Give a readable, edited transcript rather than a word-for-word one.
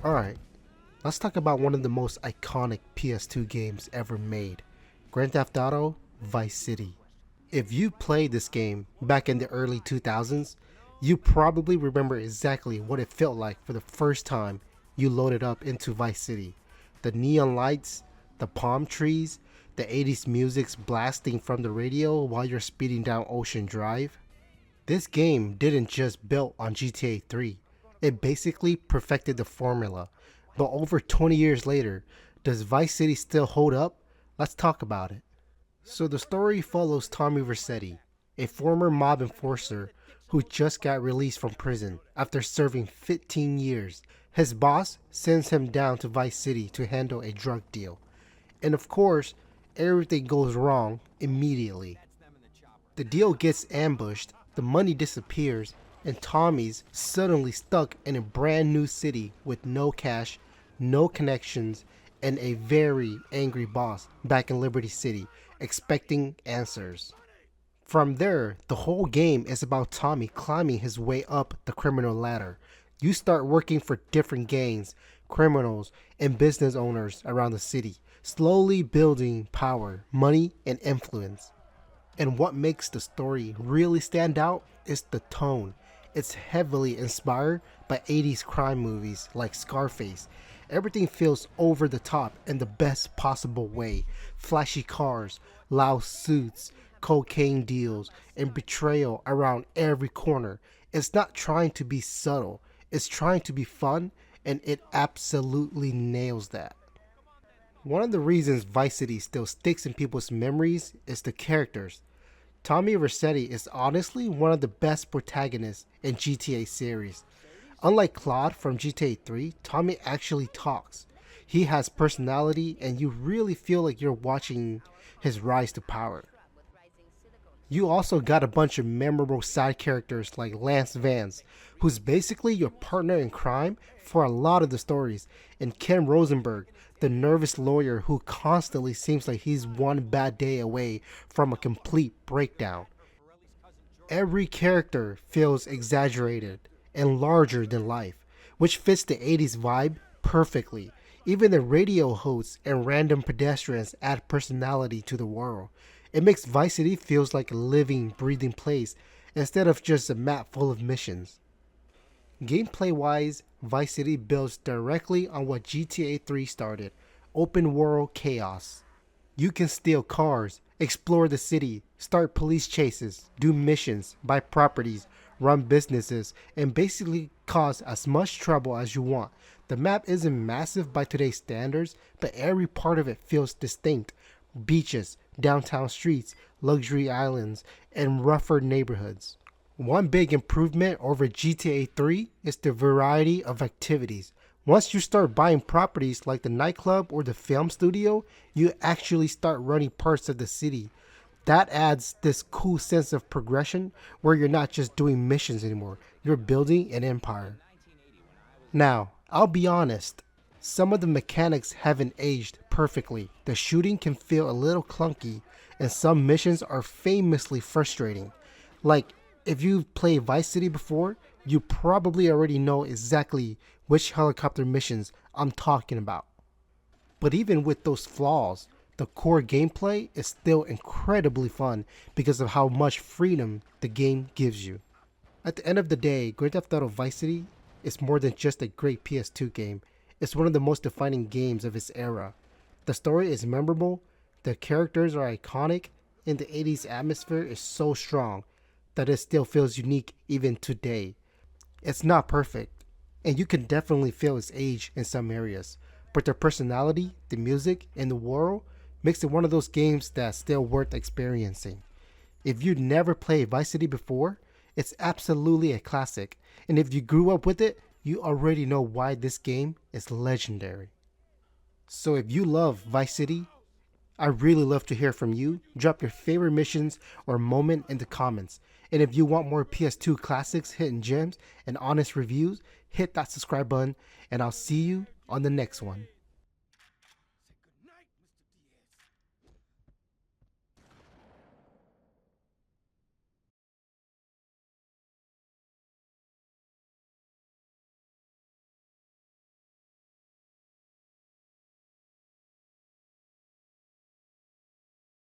Alright, let's talk about one of the most iconic PS2 games ever made, Grand Theft Auto Vice City. If you played this game back in the early 2000s, you probably remember exactly what it felt like for the first time you loaded up into Vice City. The neon lights, the palm trees, the 80s music's blasting from the radio while you're speeding down Ocean Drive. This game didn't just build on GTA 3, it basically perfected the formula. But over 20 years later, does Vice City still hold up? Let's talk about it. So the story follows Tommy Vercetti, a former mob enforcer who just got released from prison after serving 15 years. His boss sends him down to Vice City to handle a drug deal. And of course, everything goes wrong immediately. The deal gets ambushed, the money disappears, and Tommy's suddenly stuck in a brand new city with no cash, no connections, and a very angry boss back in Liberty City, expecting answers. From there, the whole game is about Tommy climbing his way up the criminal ladder. You start working for different gangs, criminals, and business owners around the city, slowly building power, money, and influence. And what makes the story really stand out is the tone. It's heavily inspired by 80s crime movies like Scarface. Everything feels over the top in the best possible way. Flashy cars, loud suits, cocaine deals, and betrayal around every corner. It's not trying to be subtle, it's trying to be fun, and it absolutely nails that. One of the reasons Vice City still sticks in people's memories is the characters. Tommy Vercetti is honestly one of the best protagonists in GTA series. Unlike Claude from GTA 3, Tommy actually talks. He has personality and you really feel like you're watching his rise to power. You also got a bunch of memorable side characters like Lance Vance, who's basically your partner in crime for a lot of the stories, and Ken Rosenberg, the nervous lawyer who constantly seems like he's one bad day away from a complete breakdown. Every character feels exaggerated and larger than life, which fits the 80s vibe perfectly. Even the radio hosts and random pedestrians add personality to the world. It makes Vice City feels like a living, breathing place instead of just a map full of missions. Gameplay wise, Vice City builds directly on what GTA 3 started, open world chaos. You can steal cars, explore the city, start police chases, do missions, buy properties, run businesses, and basically cause as much trouble as you want. The map isn't massive by today's standards, but every part of it feels distinct. Beaches, downtown streets, luxury islands, and rougher neighborhoods. One big improvement over GTA 3 is the variety of activities. Once you start buying properties like the nightclub or the film studio, you actually start running parts of the city. That adds this cool sense of progression where you're not just doing missions anymore, you're building an empire. Now, I'll be honest, some of the mechanics haven't aged perfectly. The shooting can feel a little clunky, and some missions are famously frustrating. Like, if you've played Vice City before, you probably already know exactly which helicopter missions I'm talking about. But even with those flaws, the core gameplay is still incredibly fun because of how much freedom the game gives you. At the end of the day, Grand Theft Auto Vice City is more than just a great PS2 game. It's one of the most defining games of its era. The story is memorable, the characters are iconic, and the 80s atmosphere is so strong that it still feels unique even today. It's not perfect, and you can definitely feel its age in some areas, but the personality, the music, and the world makes it one of those games that's still worth experiencing. If you never played Vice City before, it's absolutely a classic, and if you grew up with it, you already know why this game is legendary. So if you love Vice City, I'd really love to hear from you. Drop your favorite missions or moment in the comments. And if you want more PS2 classics, hidden gems, and honest reviews, hit that subscribe button, and I'll see you on the next one.